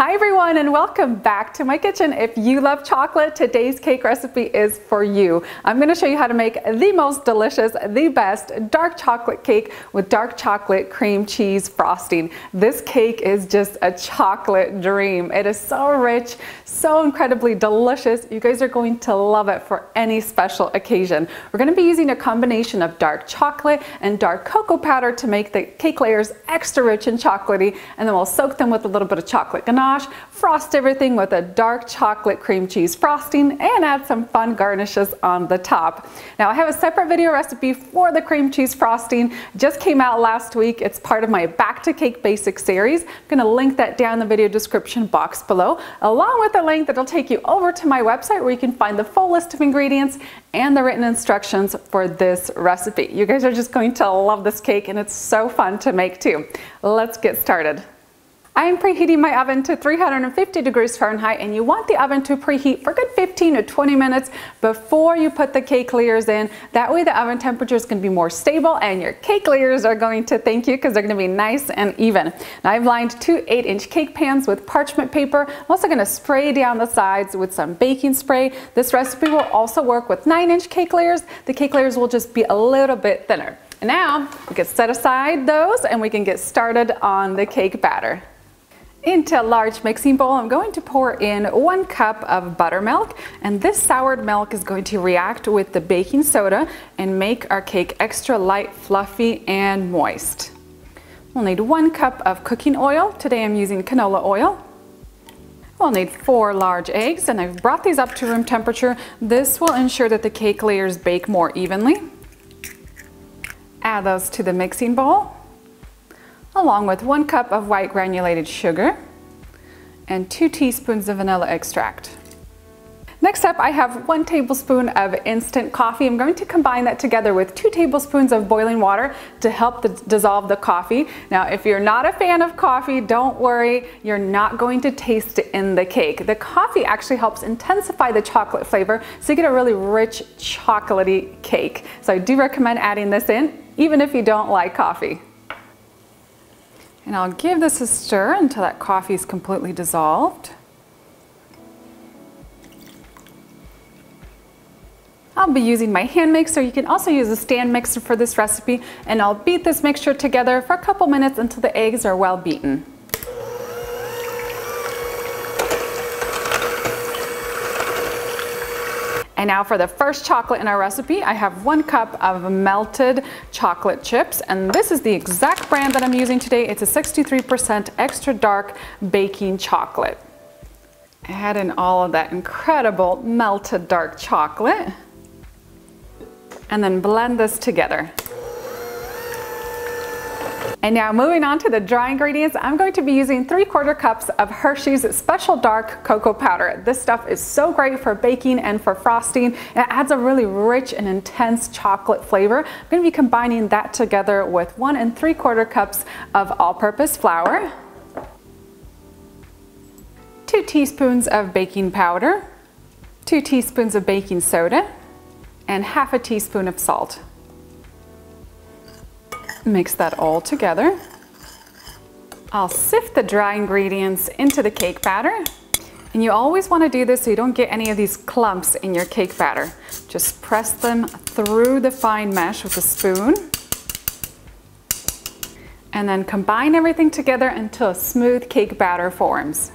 Hi everyone, and welcome back to my kitchen. If you love chocolate, today's cake recipe is for you. I'm going to show you how to make the most delicious, the best dark chocolate cake with dark chocolate cream cheese frosting. This cake is just a chocolate dream. It is so rich, so incredibly delicious. You guys are going to love it for any special occasion. We're going to be using a combination of dark chocolate and dark cocoa powder to make the cake layers extra rich and chocolatey, and then we'll soak them with a little bit of chocolate ganache, frost everything with a dark chocolate cream cheese frosting, and add some fun garnishes on the top. Now I have a separate video recipe for the cream cheese frosting. Just came out last week. It's part of my Back to Cake Basics series. I'm going to link that down in the video description box below, along with a link that'll take you over to my website where you can find the full list of ingredients and the written instructions for this recipe. You guys are just going to love this cake, and it's so fun to make too. Let's get started. I am preheating my oven to 350 degrees Fahrenheit, and you want the oven to preheat for a good 15 to 20 minutes before you put the cake layers in. That way the oven temperature is going to be more stable and your cake layers are going to thank you because they're going to be nice and even. Now I've lined two 8-inch cake pans with parchment paper. I'm also going to spray down the sides with some baking spray. This recipe will also work with 9-inch cake layers. The cake layers will just be a little bit thinner. And now we can set aside those and we can get started on the cake batter. Into a large mixing bowl, I'm going to pour in 1 cup of buttermilk, and this soured milk is going to react with the baking soda and make our cake extra light, fluffy, and moist. We'll need 1 cup of cooking oil. Today I'm using canola oil. We'll need 4 large eggs, and I've brought these up to room temperature. This will ensure that the cake layers bake more evenly. Add those to the mixing bowl, along with 1 cup of white granulated sugar and 2 teaspoons of vanilla extract. Next up, I have 1 tablespoon of instant coffee. I'm going to combine that together with 2 tablespoons of boiling water to help dissolve the coffee. Now, if you're not a fan of coffee, don't worry, you're not going to taste it in the cake. The coffee actually helps intensify the chocolate flavor, so you get a really rich chocolatey cake. So I do recommend adding this in, even if you don't like coffee. And I'll give this a stir until that coffee is completely dissolved. I'll be using my hand mixer. You can also use a stand mixer for this recipe, and I'll beat this mixture together for a couple minutes until the eggs are well beaten. And now for the first chocolate in our recipe, I have 1 cup of melted chocolate chips, and this is the exact brand that I'm using today. It's a 63% extra dark baking chocolate. Add in all of that incredible melted dark chocolate, and then blend this together. And now moving on to the dry ingredients, I'm going to be using 3/4 cups of Hershey's Special Dark Cocoa Powder. This stuff is so great for baking and for frosting. It adds a really rich and intense chocolate flavor. I'm going to be combining that together with 1 3/4 cups of all-purpose flour, 2 teaspoons of baking powder, 2 teaspoons of baking soda, and 1/2 teaspoon of salt. Mix that all together. I'll sift the dry ingredients into the cake batter. And you always want to do this so you don't get any of these clumps in your cake batter. Just press them through the fine mesh with a spoon. And then combine everything together until a smooth cake batter forms.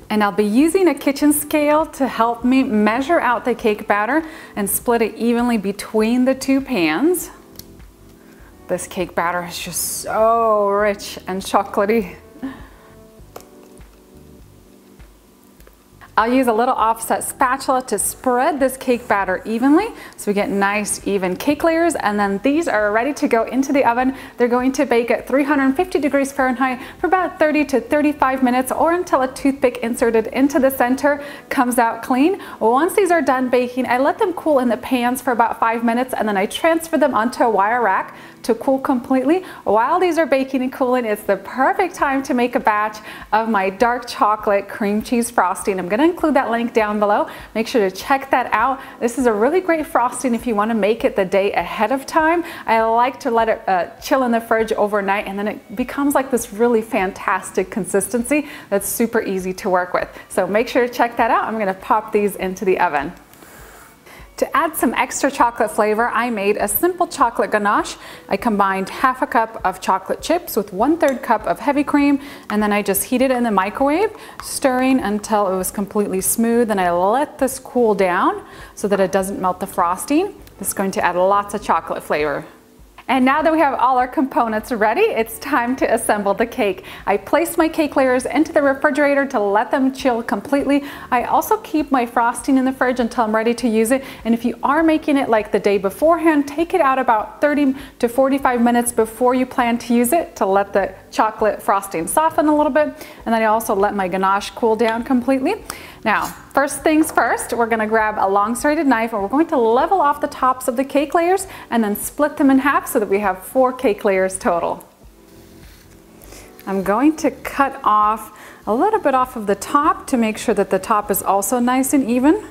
And I'll be using a kitchen scale to help me measure out the cake batter and split it evenly between the 2 pans. This cake batter is just so rich and chocolatey. I'll use a little offset spatula to spread this cake batter evenly so we get nice even cake layers, and then these are ready to go into the oven. They're going to bake at 350 degrees Fahrenheit for about 30 to 35 minutes, or until a toothpick inserted into the center comes out clean. Once these are done baking, I let them cool in the pans for about 5 minutes, and then I transfer them onto a wire rack to cool completely. While these are baking and cooling, it's the perfect time to make a batch of my dark chocolate cream cheese frosting. I'm going to include that link down below. Make sure to check that out. This is a really great frosting if you want to make it the day ahead of time. I like to let it chill in the fridge overnight, and then it becomes like this really fantastic consistency that's super easy to work with. So make sure to check that out. I'm going to pop these into the oven. To add some extra chocolate flavor, I made a simple chocolate ganache. I combined half a cup of chocolate chips with 1/3 cup of heavy cream, and then I just heated it in the microwave, stirring until it was completely smooth, and I let this cool down so that it doesn't melt the frosting. This is going to add lots of chocolate flavor. And now that we have all our components ready, it's time to assemble the cake. I placed my cake layers into the refrigerator to let them chill completely. I also keep my frosting in the fridge until I'm ready to use it. And if you are making it like the day beforehand, take it out about 30 to 45 minutes before you plan to use it to let the chocolate frosting soften a little bit. And then I also let my ganache cool down completely. Now, first things first, we're going to grab a long serrated knife and we're going to level off the tops of the cake layers and then split them in half so that we have 4 cake layers total. I'm going to cut off a little bit off of the top to make sure that the top is also nice and even.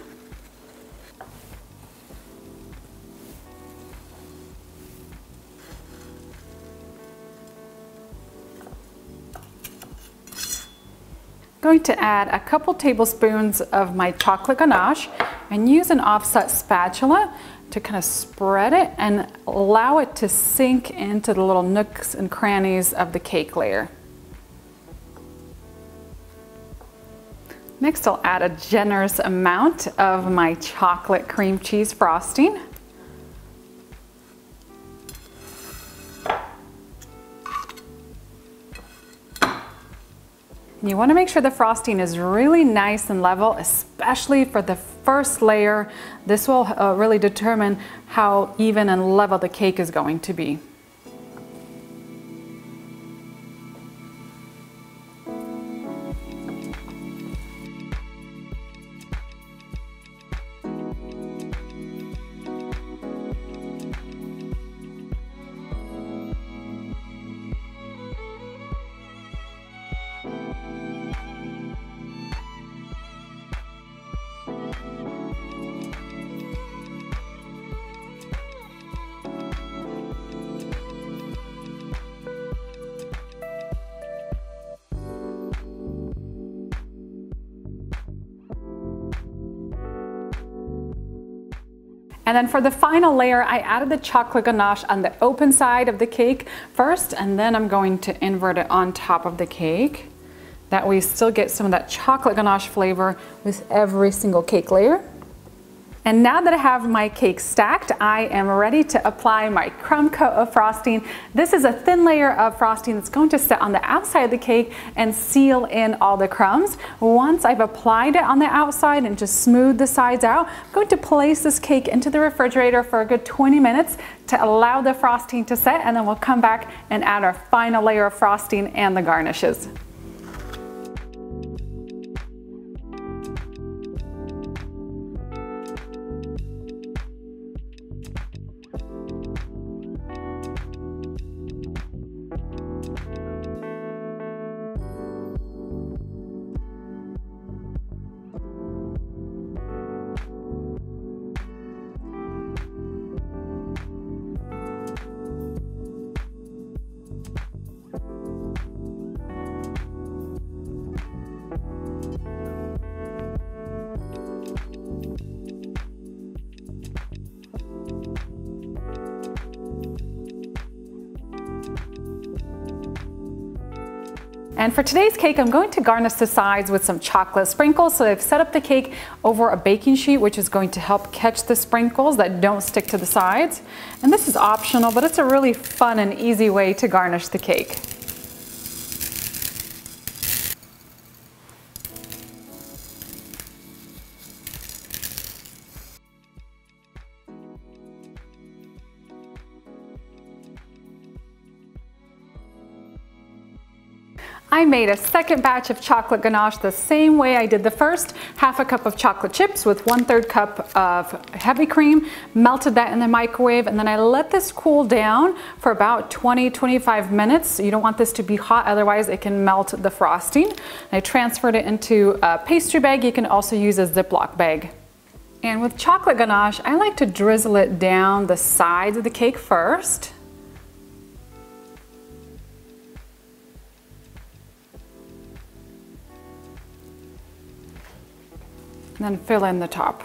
Going to add a couple tablespoons of my chocolate ganache and use an offset spatula to kind of spread it and allow it to sink into the little nooks and crannies of the cake layer. Next, I'll add a generous amount of my chocolate cream cheese frosting. You want to make sure the frosting is really nice and level, especially for the first layer. This will really determine how even and level the cake is going to be. And then for the final layer, I added the chocolate ganache on the open side of the cake first, and then I'm going to invert it on top of the cake. That way you still get some of that chocolate ganache flavor with every single cake layer. And now that I have my cake stacked, I am ready to apply my crumb coat of frosting. This is a thin layer of frosting that's going to sit on the outside of the cake and seal in all the crumbs. Once I've applied it on the outside and just smoothed the sides out, I'm going to place this cake into the refrigerator for a good 20 minutes to allow the frosting to set, and then we'll come back and add our final layer of frosting and the garnishes. And for today's cake, I'm going to garnish the sides with some chocolate sprinkles. So I've set up the cake over a baking sheet, which is going to help catch the sprinkles that don't stick to the sides. And this is optional, but it's a really fun and easy way to garnish the cake. I made a second batch of chocolate ganache the same way I did the first. Half a cup of chocolate chips with 1/3 cup of heavy cream, melted that in the microwave, and then I let this cool down for about 20-25 minutes. You don't want this to be hot, otherwise it can melt the frosting. I transferred it into a pastry bag. You can also use a Ziploc bag. And with chocolate ganache, I like to drizzle it down the sides of the cake first. And then fill in the top.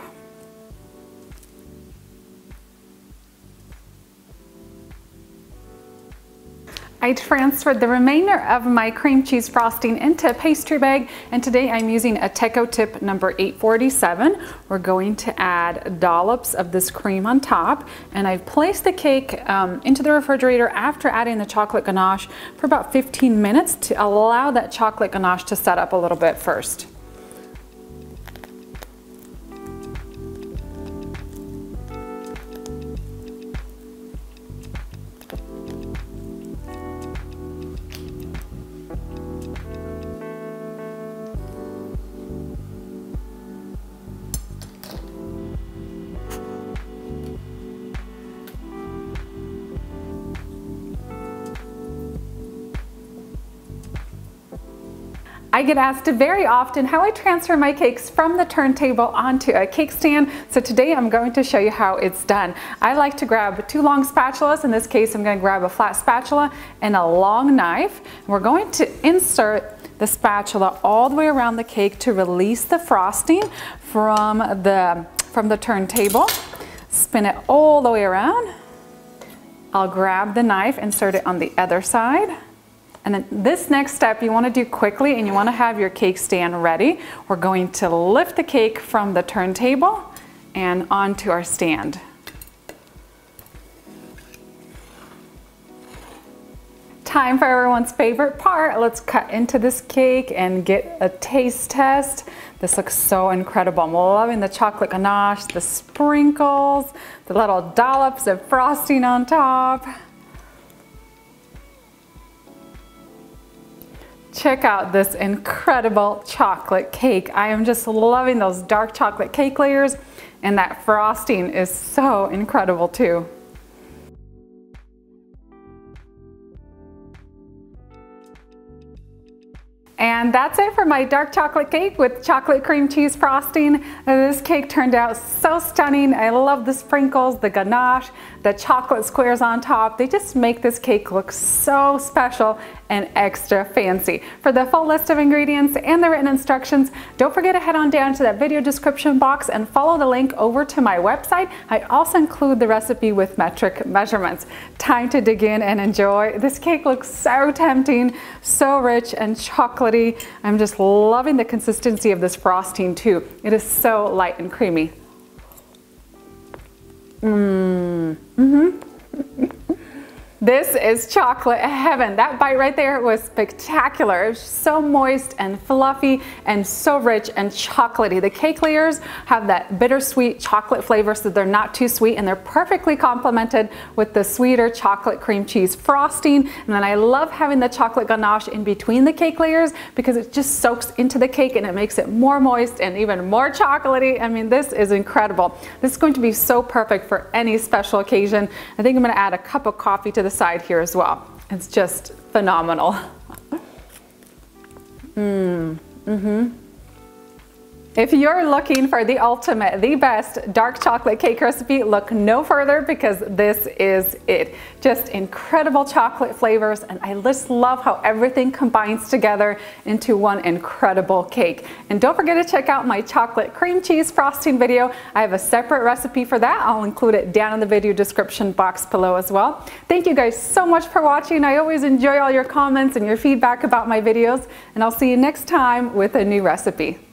I transferred the remainder of my cream cheese frosting into a pastry bag, and today I'm using a Teco tip number 847. We're going to add dollops of this cream on top, and I've placed the cake into the refrigerator after adding the chocolate ganache for about 15 minutes to allow that chocolate ganache to set up a little bit first. I get asked very often how I transfer my cakes from the turntable onto a cake stand, so today I'm going to show you how it's done. I like to grab 2 long spatulas. In this case, I'm going to grab a flat spatula and a long knife. We're going to insert the spatula all the way around the cake to release the frosting from the turntable. Spin it all the way around. I'll grab the knife, insert it on the other side. And then this next step you want to do quickly, and you want to have your cake stand ready. We're going to lift the cake from the turntable and onto our stand. Time for everyone's favorite part. Let's cut into this cake and get a taste test. This looks so incredible. I'm loving the chocolate ganache, the sprinkles, the little dollops of frosting on top. Check out this incredible chocolate cake. I am just loving those dark chocolate cake layers, and that frosting is so incredible too. And that's it for my dark chocolate cake with chocolate cream cheese frosting. This cake turned out so stunning. I love the sprinkles, the ganache, the chocolate squares on top. They just make this cake look so special and extra fancy. For the full list of ingredients and the written instructions, don't forget to head on down to that video description box and follow the link over to my website. I also include the recipe with metric measurements. Time to dig in and enjoy. This cake looks so tempting, so rich and chocolatey. I'm just loving the consistency of this frosting too. It is so light and creamy. This is chocolate heaven. That bite right there was spectacular. It was so moist and fluffy and so rich and chocolatey. The cake layers have that bittersweet chocolate flavor, so they're not too sweet, and they're perfectly complemented with the sweeter chocolate cream cheese frosting. And then I love having the chocolate ganache in between the cake layers because it just soaks into the cake and it makes it more moist and even more chocolatey. I mean, this is incredible. This is going to be so perfect for any special occasion. I think I'm going to add a cup of coffee to the side here as well. It's just phenomenal. If you're looking for the ultimate, the best dark chocolate cake recipe, look no further because this is it. Just incredible chocolate flavors, and I just love how everything combines together into one incredible cake. And don't forget to check out my chocolate cream cheese frosting video. I have a separate recipe for that. I'll include it down in the video description box below as well. Thank you guys so much for watching. I always enjoy all your comments and your feedback about my videos, and I'll see you next time with a new recipe.